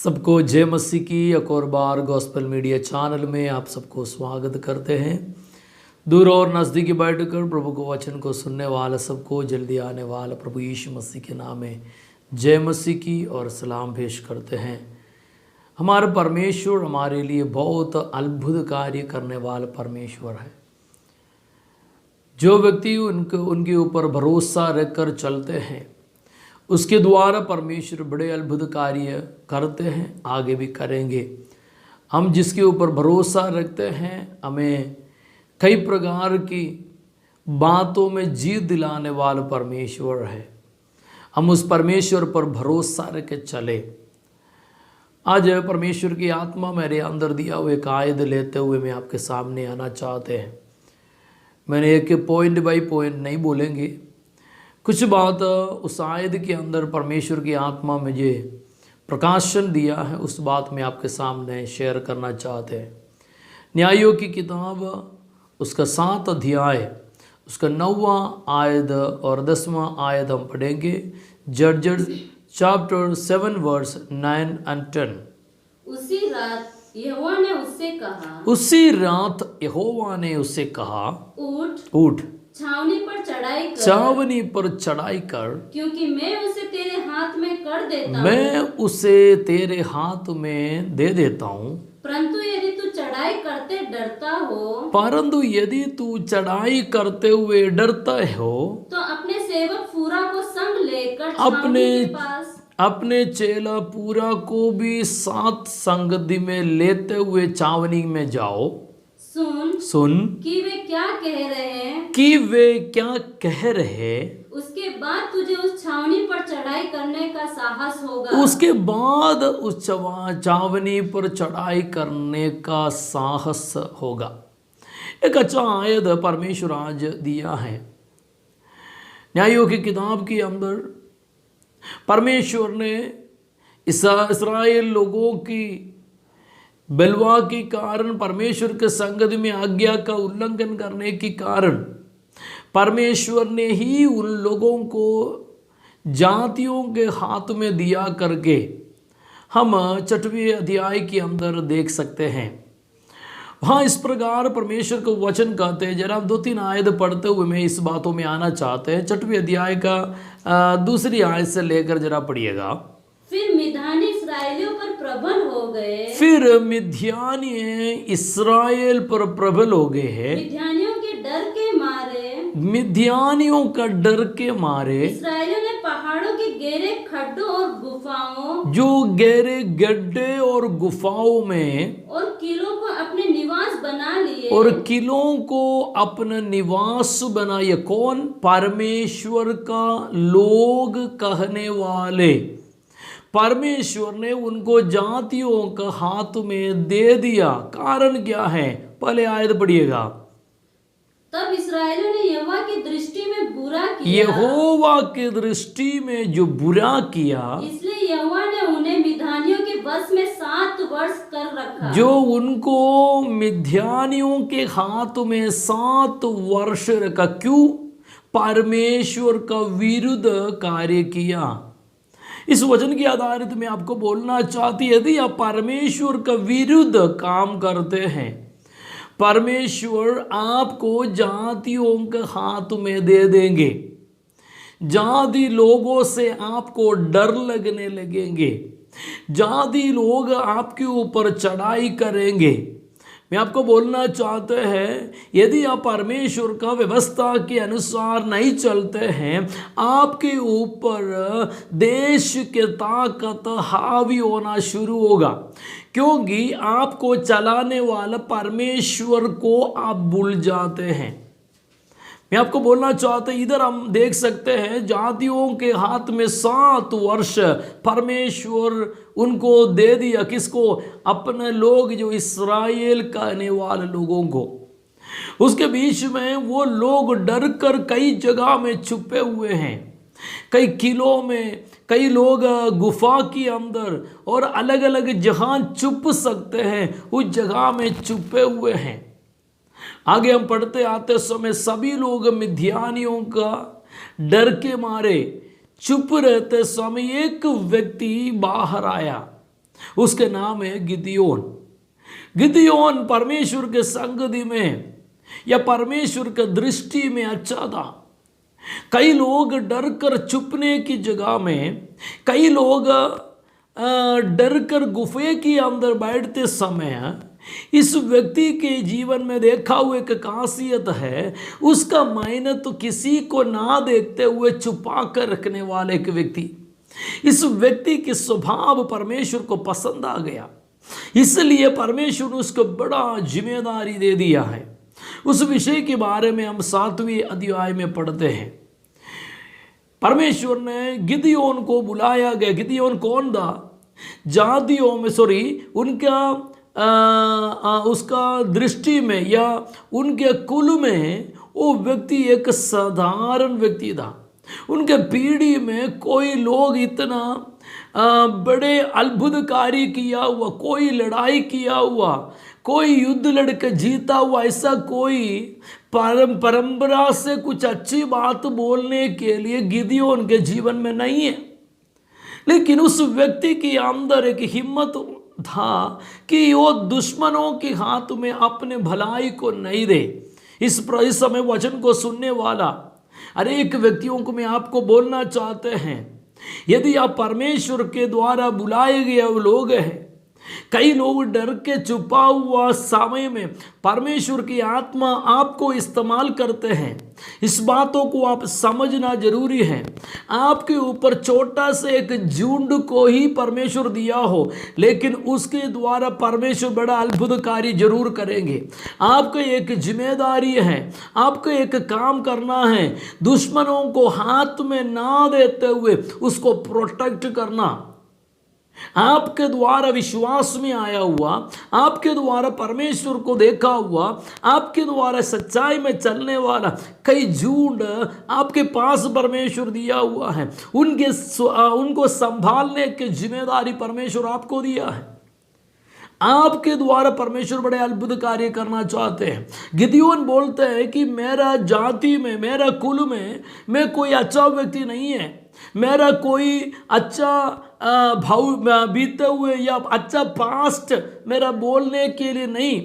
सबको जय मसीह की एक और बार गॉस्पेल मीडिया चैनल में आप सबको स्वागत करते हैं। दूर और नज़दीकी बैठकर प्रभु को वचन को सुनने वाला सबको जल्दी आने वाला प्रभु यीशु मसीह के नाम में जय मसीह की और सलाम पेश करते हैं। हमारा परमेश्वर हमारे लिए बहुत अद्भुत कार्य करने वाला परमेश्वर है। जो व्यक्ति उनके ऊपर भरोसा रखकर चलते हैं उसके द्वारा परमेश्वर बड़े अद्भुत कार्य करते हैं, आगे भी करेंगे। हम जिसके ऊपर भरोसा रखते हैं हमें कई प्रकार की बातों में जीत दिलाने वाला परमेश्वर है। हम उस परमेश्वर पर भरोसा रख के चले। आज परमेश्वर की आत्मा मेरे अंदर दिया हुए एक आयत लेते हुए मैं आपके सामने आना चाहते हैं। मैंने एक पॉइंट बाई पॉइंट नहीं बोलेंगे, कुछ बात उस आयत के अंदर परमेश्वर की आत्मा मुझे प्रकाशन दिया है, उस बात में आपके सामने शेयर करना चाहते हैं। न्यायों की किताब उसका 7 अध्याय उसका 9वां आयत और 10वां आयत हम पढ़ेंगे। जजेस चैप्टर 7 वर्स 9 and 10। उसी रात यहोवा ने उससे कहा, उसी रात यहोवा ने उससे कहा, उठ छावनी पर चढ़ाई कर, छावनी पर चढ़ाई कर, क्योंकि मैं उसे तेरे हाथ में कर देता हूँ। मैं उसे तेरे हाथ में दे देता हूँ। परंतु यदि तू चढ़ाई करते डरता हो, परंतु यदि तू चढ़ाई करते हुए डरता हो तो अपने सेवक फूरा को संग लेकर छावनी के पास अपने चेला पूरा को भी साथ संगति में लेते हुए छावनी में जाओ। सुन कि वे क्या कह रहे हैं। उसके बाद तुझे उस छावनी पर चढ़ाई करने का साहस होगा। उसके बाद उस छावनी पर चढ़ाई करने का साहस होगा। एक अच्छा आयत परमेश्वर आज दिया है। न्यायों की किताब के अंदर परमेश्वर ने इस्राएल लोगों की बलवा के कारण, परमेश्वर के संगत में आज्ञा का उल्लंघन करने के कारण परमेश्वर ने ही उन लोगों को जातियों के हाथ में दिया करके हम 6वें अध्याय के अंदर देख सकते हैं। वहाँ इस प्रकार परमेश्वर को वचन कहते हैं। जरा 2-3 आयत पढ़ते हुए मैं इस बातों में आना चाहते हैं। 6वें अध्याय का दूसरी आयत से लेकर जरा पढ़िएगा। फिर मिद्यानी इस्राएलियों पर प्रबल हो गए। फिर मिद्यानी इस्राएल पर प्रबल हो गए हैं। मिद्यानियों के डर के मारे, मिद्यानियों का डर के मारे इस्राएलियों ने पहाड़ों के गहरे खड्डों और गुफाओं, जो गहरे गड्ढे और गुफाओं में, और किलों को अपने निवास बना लिए। और किलों को अपना निवास बनाए। कौन? परमेश्वर का लोग कहने वाले। परमेश्वर ने उनको जातियों का हाथ में दे दिया। कारण क्या है? पहले आयत पढ़िएगा। तब इस्राएलियों ने यहोवा की दृष्टि में बुरा किया। यहोवा की दृष्टि में जो बुरा किया, इसलिए यहोवा ने उन्हें मिद्यानियों के वश में 7 वर्ष कर रखा। जो उनको मिद्यानियों के हाथ में 7 वर्ष रखा। क्यों? परमेश्वर का विरुद्ध कार्य किया। इस वचन के आधारित में आपको बोलना चाहती है, यदि आप परमेश्वर का विरुद्ध काम करते हैं, परमेश्वर आपको जातियों के हाथ में दे देंगे। जाति लोगों से आपको डर लगने लगेंगे। जाति लोग आपके ऊपर चढ़ाई करेंगे। मैं आपको बोलना चाहते हैं, यदि आप परमेश्वर का व्यवस्था के अनुसार नहीं चलते हैं, आपके ऊपर देश के ताकत हावी होना शुरू होगा, क्योंकि आपको चलाने वाला परमेश्वर को आप भूल जाते हैं। मैं आपको बोलना चाहता हूं, इधर हम देख सकते हैं जातियों के हाथ में 7 वर्ष परमेश्वर उनको दे दिया। किसको? अपने लोग, जो इस्राएल कहने वाले लोगों को। उसके बीच में वो लोग डर कर कई जगह में छुपे हुए हैं, कई किलों में, कई लोग गुफा के अंदर और अलग अलग जगह छुप सकते हैं, उस जगह में छुपे हुए हैं। आगे हम पढ़ते आते समय सभी लोग मिद्यानियों का डर के मारे चुप रहते समय एक व्यक्ति बाहर आया। उसके नाम है गिदियोन। गिदियोन परमेश्वर के संगति में या परमेश्वर के दृष्टि में अच्छा था। कई लोग डर कर छुपने की जगह में, कई लोग डर कर गुफे के अंदर बैठते समय इस व्यक्ति के जीवन में देखा हुआ एक खासियत है, उसका मायने तो किसी को ना देखते हुए छुपा कर रखने वाले एक व्यक्ति। इस व्यक्ति के स्वभाव परमेश्वर को पसंद आ गया, इसलिए परमेश्वर ने उसको बड़ा जिम्मेदारी दे दिया है। उस विषय के बारे में हम 7वें अध्याय में पढ़ते हैं। परमेश्वर ने गिदियोन को बुलाया गया। गिदियोन कौन था? जातियों में उनका उसका दृष्टि में या उनके कुल में वो व्यक्ति एक साधारण व्यक्ति था। उनके पीढ़ी में कोई लोग इतना बड़े अद्भुत कार्य किया हुआ, कोई लड़ाई किया हुआ, कोई युद्ध लड़के जीता हुआ, ऐसा कोई परंपरा से कुछ अच्छी बात बोलने के लिए गिदियोन के जीवन में नहीं है। लेकिन उस व्यक्ति के अंदर एक हिम्मत था कि वो दुश्मनों के हाथ में अपने भलाई को नहीं दे। इस समय वचन को सुनने वाला अनेक व्यक्तियों को मैं आपको बोलना चाहते हैं, यदि आप परमेश्वर के द्वारा बुलाए गए लोग हैं, कई लोग डर के छुपा हुआ समय में परमेश्वर की आत्मा आपको इस्तेमाल करते हैं। इस बातों को आप समझना जरूरी है। आपके ऊपर छोटा से एक झुंड को ही परमेश्वर दिया हो, लेकिन उसके द्वारा परमेश्वर बड़ा अद्भुत कार्य जरूर करेंगे। आपको एक जिम्मेदारी है, आपको एक काम करना है, दुश्मनों को हाथ में ना देते हुए उसको प्रोटेक्ट करना। आपके द्वारा विश्वास में आया हुआ, आपके द्वारा परमेश्वर को देखा हुआ, आपके द्वारा सच्चाई में चलने वाला कई झुंड आपके पास परमेश्वर दिया हुआ है। उनको संभालने की जिम्मेदारी परमेश्वर आपको दिया है। आपके द्वारा परमेश्वर बड़े अद्भुत कार्य करना चाहते हैं। गिदियोन बोलते हैं कि मेरा जाति में, मेरा कुल में मैं कोई अच्छा व्यक्ति नहीं है, मेरा कोई अच्छा भाव बीते हुए या अच्छा पास्ट मेरा बोलने के लिए नहीं,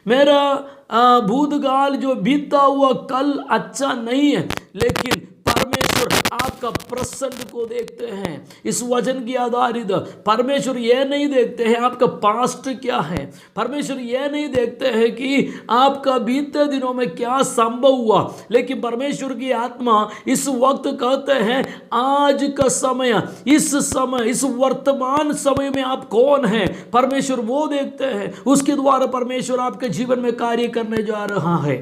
मेरा भूतकाल जो बीता हुआ कल अच्छा नहीं है, लेकिन परमेश्वर आपका प्रसन्न को देखते हैं। इस वचन की आधारित परमेश्वर यह नहीं देखते हैं आपका पास्ट क्या है, परमेश्वर यह नहीं देखते हैं कि आपका बीते दिनों में क्या संभव हुआ, लेकिन परमेश्वर की आत्मा इस वक्त कहते हैं आज का समय, इस वर्तमान समय में आप कौन हैं, परमेश्वर वो देखते हैं। उसके द्वारा परमेश्वर आपके जीवन में कार्य करने जा रहा है।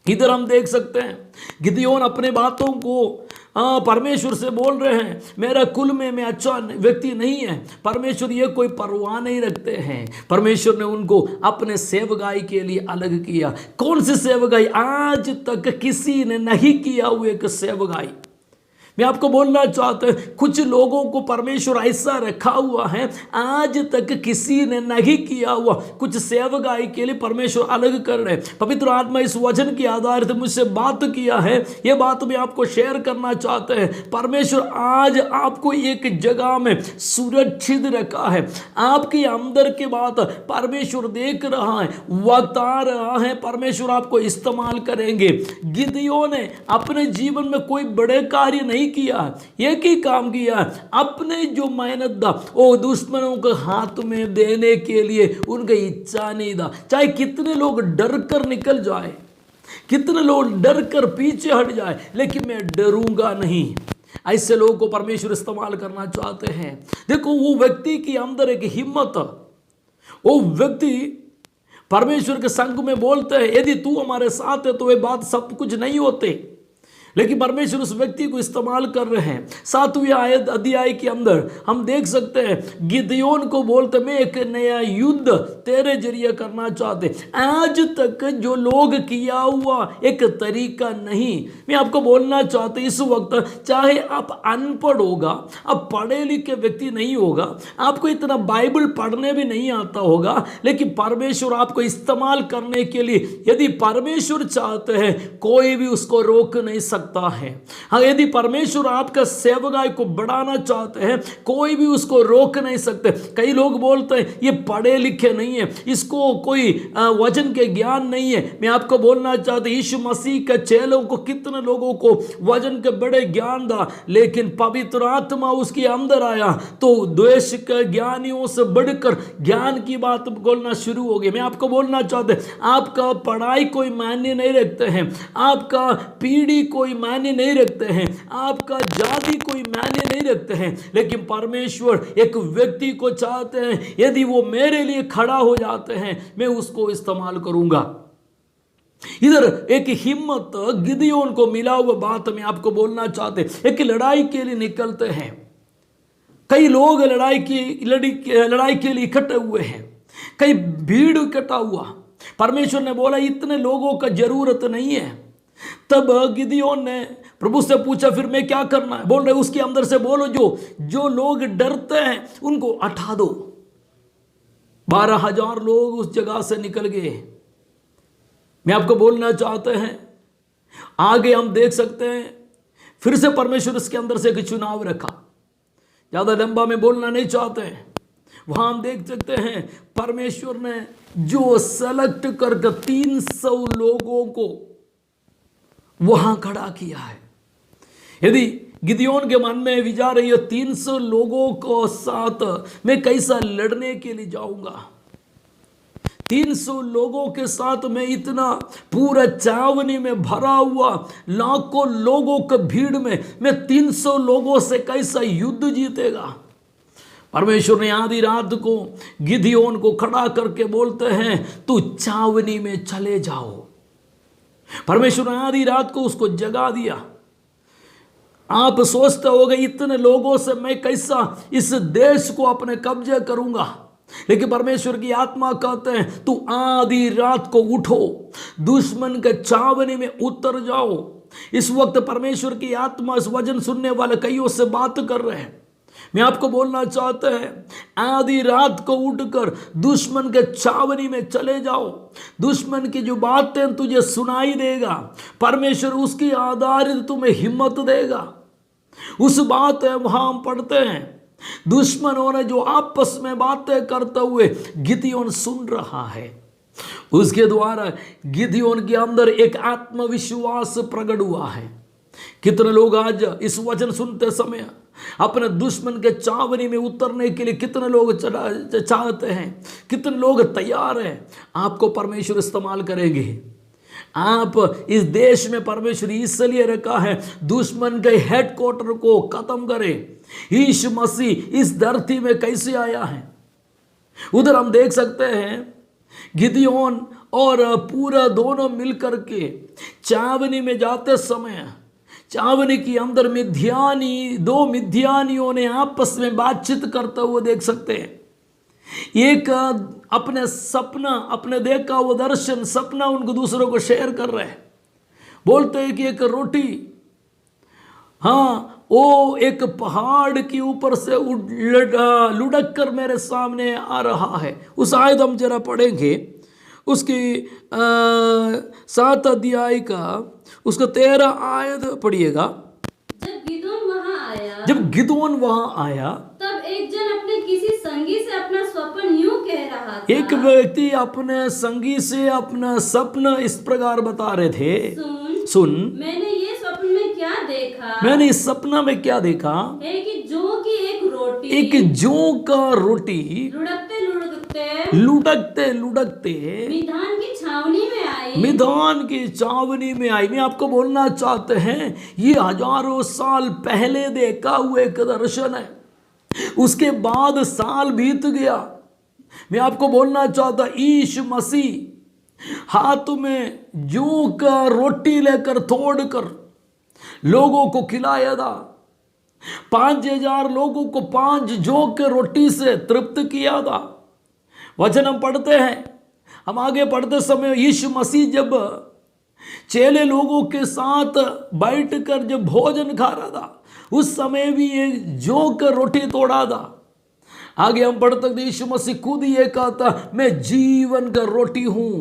इधर हम देख सकते हैं गिदियोन अपने बातों को परमेश्वर से बोल रहे हैं, मेरा कुल में मैं अच्छा व्यक्ति नहीं है। परमेश्वर ये कोई परवाह नहीं रखते हैं। परमेश्वर ने उनको अपने सेवकाई के लिए अलग किया। कौन सी सेवकाई? आज तक किसी ने नहीं किया हुआ एक सेवकाई। मैं आपको बोलना चाहता हूं, कुछ लोगों को परमेश्वर ऐसा रखा हुआ है आज तक किसी ने नहीं किया हुआ कुछ सेवकाई के लिए परमेश्वर अलग कर रहे। पवित्र आत्मा इस वचन के आधार से मुझसे बात किया है, ये बात मैं आपको शेयर करना चाहते हैं। परमेश्वर आज आपको एक जगह में सुरक्षित रखा है। आपके अंदर की बात परमेश्वर देख रहा है, वक्त आ रहा है, परमेश्वर आपको इस्तेमाल करेंगे। गिदियोन ने अपने जीवन में कोई बड़े कार्य नहीं किया, एक ही काम किया, अपने जो मेहनत था वो दुश्मनों के हाथ में देने के लिए उनकी इच्छा नहीं था। चाहे कितने लोग डर कर निकल जाए, कितने लोग डर कर पीछे हट जाए, लेकिन मैं डरूंगा नहीं। ऐसे लोगों को परमेश्वर इस्तेमाल करना चाहते हैं। देखो वो व्यक्ति के अंदर एक हिम्मत, वो व्यक्ति परमेश्वर के संग में बोलते हैं यदि तू हमारे साथ है तो ये बात सब कुछ नहीं होते, लेकिन परमेश्वर उस व्यक्ति को इस्तेमाल कर रहे हैं। 7वें आयत अध्याय के अंदर हम देख सकते हैं गिदियोन को बोलते मैं एक नया युद्ध तेरे जरिए करना चाहते। आज तक जो लोग किया हुआ एक तरीका नहीं। मैं आपको बोलना चाहते इस वक्त चाहे आप अनपढ़ होगा, आप पढ़े लिखे व्यक्ति नहीं होगा, आपको इतना बाइबल पढ़ने भी नहीं आता होगा, लेकिन परमेश्वर आपको इस्तेमाल करने के लिए यदि परमेश्वर चाहते हैं कोई भी उसको रोक नहीं सकता। सकता है। हाँ, यदि परमेश्वर आपका सेवकाई को बढ़ाना चाहते हैं, कोई भी उसको रोक नहीं सकते। कई लोग बोलते हैं ये पढ़े लिखे नहीं है, इसको कोई वचन के ज्ञान नहीं है। मैं आपको बोलना चाहता हूं, यीशु मसीह के चेलों को कितने लोगों को वचन के बड़े ज्ञान था, लेकिन पवित्र आत्मा उसके अंदर आया तो द्वेष के ज्ञानियों से बढ़कर ज्ञान की बात बोलना शुरू हो गई। मैं आपको बोलना चाहते, आपका पढ़ाई कोई मायने नहीं रखते हैं, आपका पीढ़ी कोई मायने नहीं रखते हैं, आपका जाति कोई मायने नहीं रखते हैं, लेकिन परमेश्वर एक व्यक्ति को चाहते हैं, यदि वो मेरे लिए खड़ा हो जाते हैं मैं उसको इस्तेमाल करूंगा। इधर एक हिम्मत गिदियोन को मिला हुआ बात मैं आपको बोलना चाहते, एक लड़ाई के लिए निकलते हैं। कई लोग लड़ाई के लिए इकट्ठे हुए हैं, कई भीड़ इकट्ठा हुआ। परमेश्वर ने बोला इतने लोगों का जरूरत नहीं है। तब गिदियोन ने प्रभु से पूछा फिर मैं क्या करना है? बोल रहे उसके अंदर से बोलो जो लोग डरते हैं उनको हटा दो। 12,000 लोग उस जगह से निकल गए। मैं आपको बोलना चाहते हैं, आगे हम देख सकते हैं फिर से परमेश्वर इसके अंदर से एक चुनाव रखा। ज्यादा लंबा में बोलना नहीं चाहते हैं। वहां हम देख सकते हैं परमेश्वर ने जो सेलेक्ट करके 300 लोगों को वहां खड़ा किया है। यदि गिदियोन के मन में विचार रही है 300 लोगों को साथ मैं कैसा लड़ने के लिए जाऊंगा, 300 लोगों के साथ मैं इतना पूरा चावनी में भरा हुआ लाखों लोगों के भीड़ में मैं 300 लोगों से कैसा युद्ध जीतेगा। परमेश्वर ने आधी रात को गिदियोन को खड़ा करके बोलते हैं तू चावनी में चले जाओ। परमेश्वर ने आधी रात को उसको जगा दिया। आप सोचते होंगे इतने लोगों से मैं कैसा इस देश को अपने कब्जे करूंगा, लेकिन परमेश्वर की आत्मा कहते हैं तू आधी रात को उठो, दुश्मन के चावनी में उतर जाओ। इस वक्त परमेश्वर की आत्मा इस वचन सुनने वाले कईयों से बात कर रहे हैं। मैं आपको बोलना चाहते हैं आधी रात को उठकर दुश्मन के चावनी में चले जाओ। दुश्मन की जो बातें तुझे सुनाई देगा, परमेश्वर उसकी आधारित तुम्हें हिम्मत देगा। उस बात है वहां हम पढ़ते हैं दुश्मनों ने जो आपस में बातें करते हुए गिदियोन सुन रहा है, उसके द्वारा गिदियोन के अंदर एक आत्मविश्वास प्रकट हुआ है। कितने लोग आज इस वचन सुनते समय अपने दुश्मन के चावनी में उतरने के लिए कितने लोग चाहते हैं, कितने लोग तैयार हैं। आपको परमेश्वर इस्तेमाल करेंगे। आप इस देश में परमेश्वर इसलिए रखा है दुश्मन के हेडक्वार्टर को खत्म करे। यीशु मसीह इस धरती में कैसे आया है, उधर हम देख सकते हैं गिदियोन और पूरा दोनों मिलकर के चावनी में जाते समय चावनी के अंदर दो मिद्यानियों ने आपस में बातचीत करते हुए देख सकते हैं। एक अपने सपना, अपने देखा वो दर्शन सपना उनको दूसरों को शेयर कर रहे हैं। बोलते हैं कि एक रोटी, हाँ वो एक पहाड़ के ऊपर से लुढ़क कर मेरे सामने आ रहा है। उस आयत हम जरा पढ़ेंगे, उसकी 7 अध्याय का उसका 13 आयत पढ़िएगा। जब गिदोन वहां आया तब एक जन अपने किसी संगी से अपना स्वप्न यूं कह रहा था। एक व्यक्ति अपने संगी से अपना सपना इस प्रकार बता रहे थे, सुन मैंने ये स्वप्न में क्या देखा, मैंने इस सपना में क्या देखा है कि जौ की एक जौ का रोटी लुढ़कते लुढ़कते मिधान की छावनी में आई। मिधान की छावनी में आई। मैं आपको बोलना चाहते हैं ये हजारों साल पहले देखा हुआ एक दर्शन है। उसके बाद साल बीत गया। मैं आपको बोलना चाहता यीशु मसीह हाथ में जौ का रोटी लेकर तोड़कर लोगों को खिलाया था। 5,000 लोगों को 5 जौ के रोटी से तृप्त किया था। वचन हम पढ़ते हैं, हम आगे पढ़ते समय यीशु मसीह जब चेले लोगों के साथ बैठकर जब भोजन खा रहा था, उस समय भी ये जौ का रोटी तोड़ा था। आगे हम पढ़ते यीशु मसीह खुद ये कहता मैं जीवन का रोटी हूं।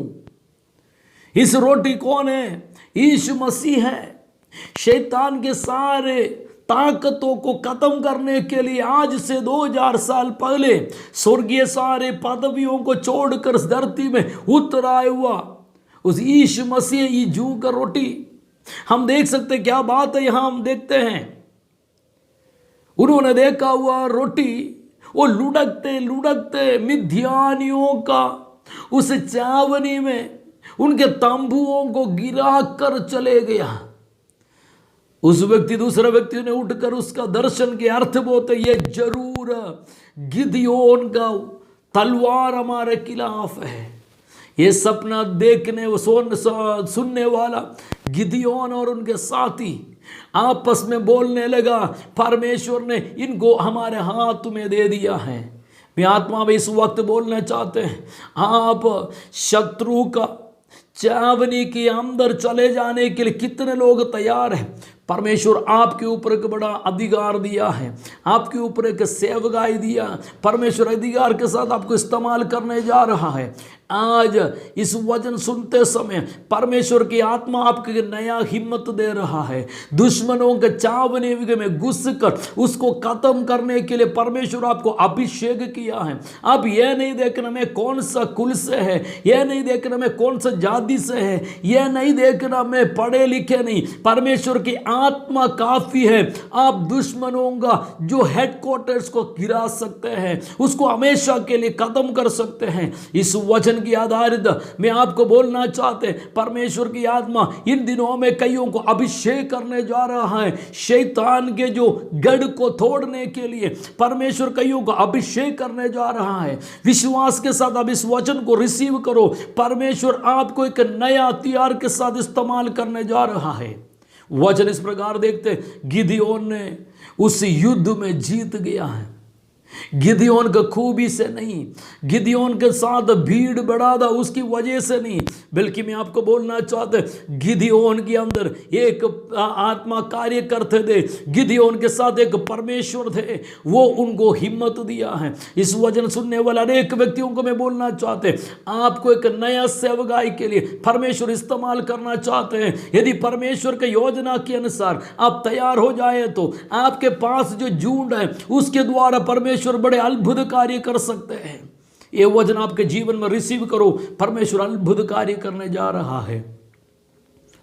इस रोटी कौन है? यीशु मसीह है। शैतान के सारे ताकतों को खत्म करने के लिए आज से 2000 साल पहले स्वर्गीय सारे पदवियों को छोड़कर इस धरती में उतर आया हुआ उस यीशु मसीह ये जू का रोटी हम देख सकते, क्या बात है। यहां हम देखते हैं उन्होंने देखा हुआ रोटी वो लुढ़कते लुढ़कते मिद्यानियों का उस चावनी में उनके तंबुओं को गिरा कर चले गया। उस व्यक्ति दूसरे व्यक्ति ने उठकर उसका दर्शन के अर्थ बोलते, ये जरूर गिदियोन का तलवार हमारे खिलाफ है। ये सपना देखने सुनने वाला गिदियोन और उनके साथी आपस में बोलने लगा, परमेश्वर ने इनको हमारे हाथ में दे दिया है। मैं आत्मा में इस वक्त बोलना चाहते हैं, आप शत्रु का चावनी के अंदर चले जाने के लिए कितने लोग तैयार हैं। परमेश्वर आपके ऊपर एक बड़ा अधिकार दिया है, आपके ऊपर एक सेवकाई दिया। परमेश्वर अधिकार के साथ आपको इस्तेमाल करने जा रहा है। आज इस वचन सुनते समय परमेश्वर की आत्मा आपको नया हिम्मत दे रहा है। दुश्मनों के चावनी में घुसकर उसको खत्म करने के लिए परमेश्वर आपको अभिषेक किया है। अब यह नहीं देखना मैं कौन सा कुल से है, यह नहीं देखना मैं कौन सा जाति से है, यह नहीं देखना मैं पढ़े लिखे नहीं। परमेश्वर की आत्मा काफी है। आप दुश्मनों का जो हेडक्वार्टर्स को गिरा सकते हैं, उसको हमेशा के लिए खत्म कर सकते हैं। इस वचन की आधारित मैं आपको बोलना चाहते, परमेश्वर की आत्मा इन दिनों में कईयों को अभिषेक करने जा रहा है। शैतान के जो गढ़ को तोड़ने के लिए परमेश्वर कईयों को अभिषेक करने जा रहा है। विश्वास के साथ अब इस वचन को रिसीव करो। परमेश्वर आपको एक नया हथियार के साथ इस्तेमाल करने जा रहा है। वचन इस प्रकार देखते, गिदियोन ने उस युद्ध में जीत गया है। गिदियोन का खूबी से नहीं, गिदियोन के साथ भीड़ बढ़ा था उसकी वजह से नहीं, बल्कि मैं आपको बोलना चाहते गिदियोन के अंदर एक आत्मा कार्य करते थे। गिदियोन के साथ एक परमेश्वर थे, वो उनको हिम्मत दिया है। इस वचन सुनने वाले अनेक व्यक्तियों को मैं बोलना चाहते, आपको एक नया सेवकाई के लिए परमेश्वर इस्तेमाल करना चाहते हैं। यदि परमेश्वर के योजना के अनुसार आप तैयार हो जाए तो आपके पास जो झुंड है उसके द्वारा परमेश्वर बड़े अद्भुत कार्य कर सकते हैं। ये वचन आपके जीवन में रिसीव करो। परमेश्वर अद्भुत कार्य करने जा रहा है।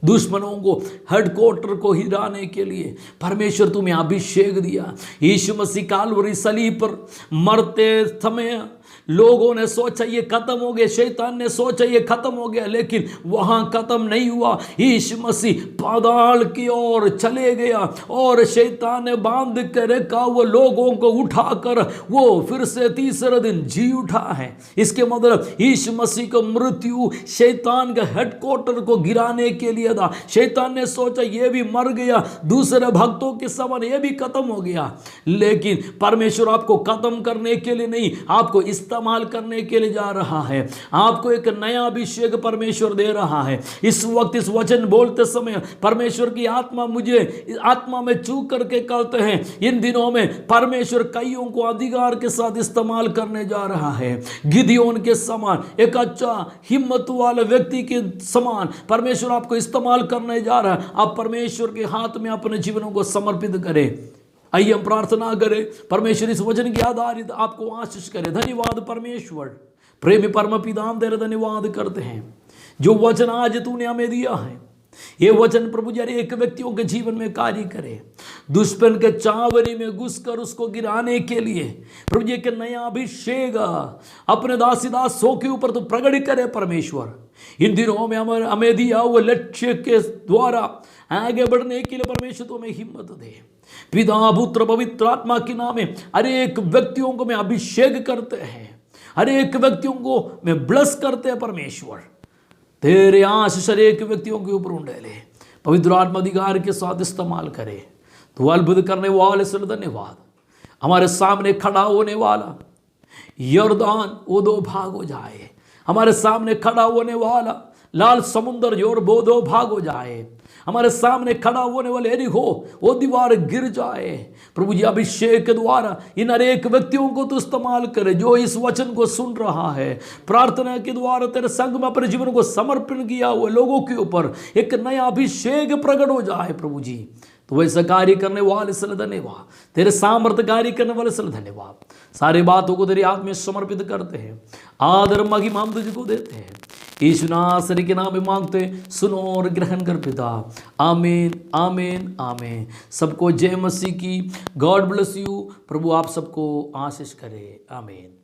दुश्मनों को हेडक्वार्टर को हिराने के लिए परमेश्वर तुम्हें अभिषेक दिया। यीशु मसीह कालवरी सलीब पर मरते समय लोगों ने सोचा ये खत्म हो गया, शैतान ने सोचा ये खत्म हो गया, लेकिन वहां खत्म नहीं हुआ। यीशु मसीह पाताल की ओर चले गया और शैतान ने बांध कर रखा वो लोगों को उठाकर वो फिर से तीसरे दिन जी उठा है। इसके मतलब यीशु मसीह को मृत्यु शैतान के हेडक्वार्टर को गिराने के लिए था। शैतान ने सोचा ये भी मर गया, दूसरे भक्तों के समान ये भी खत्म हो गया, लेकिन परमेश्वर आपको खत्म करने के लिए नहीं, आपको इस्तेमाल करने के लिए जा रहा है। आपको एक नया अभिषेक परमेश्वर दे रहा है। इस वक्त इस वचन बोलते समय परमेश्वर की आत्मा मुझे आत्मा में छू करके कहते हैं, इन दिनों में परमेश्वर कईयों को अधिकार के साथ इस्तेमाल करने जा रहा है। गिदियोन के समान एक अच्छा हिम्मत वाले व्यक्ति के समान परमेश्वर आपको इस्तेमाल करने जा रहा है। आप परमेश्वर के हाथ में अपने जीवनों को समर्पित करें। आइए हम प्रार्थना करें। परमेश्वर इस वचन के आधारित आपको आशीष करे। धन्यवाद परमेश्वर, प्रेमी परम पिता, हम तेरे धन्यवाद करते हैं जो वचन आज तूने हमें दिया है। ये वचन प्रभु जी एक व्यक्तियों के जीवन में कार्य करे। दुश्मन के चावनी में घुसकर उसको गिराने के लिए प्रभु जी के नया अभिषेक अपने दासी दासों के ऊपर तो प्रकट करे। परमेश्वर इन दिनों में हमें दिया हुए लक्ष्य के द्वारा आगे बढ़ने के लिए परमेश्वर तुम्हें हिम्मत दे। पिता पुत्र पवित्र आत्मा के नाम में हर एक व्यक्तियों को मैं अभिषेक करते हैं, हर एक व्यक्तियों को मैं ब्लेस करते हैं। परमेश्वर तेरे आशीष हर एक व्यक्तियों के ऊपर उंडेले, पवित्र आत्मा अधिकार के साथ इस्तेमाल करे। तो अद्भुत करने वाले से धन्यवाद। हमारे सामने खड़ा होने वाला यरदान वो दो भाग हो जाए। हमारे सामने खड़ा होने वाला लाल समुंदर जो और दो भाग हो जाए, हमारे सामने खड़ा होने वाले एरिको वो दीवार गिर जाए। प्रभु जी अभिषेक के द्वारा इन अनेक व्यक्तियों को तो इस्तेमाल करे जो इस वचन को सुन रहा है, प्रार्थना के द्वारा तेरे संग में अपने जीवन को समर्पण किया हुए लोगों के ऊपर एक नया अभिषेक प्रकट हो जाए। प्रभु जी तो वैसा कार्य करने वाले से धन्यवाद, तेरे सामर्थ्य कार्य करने वाले से धन्यवाद। सारी बातों को तेरे हाथ में समर्पित करते हैं, आदर महिमा हम तुझको देते हैं, यीशु नासरी के नाम में मांगते, सुनो और ग्रहण कर पिता, आमीन आमीन आमीन। सबको जय मसीह की। God bless you. प्रभु आप सबको आशीष करे, आमीन।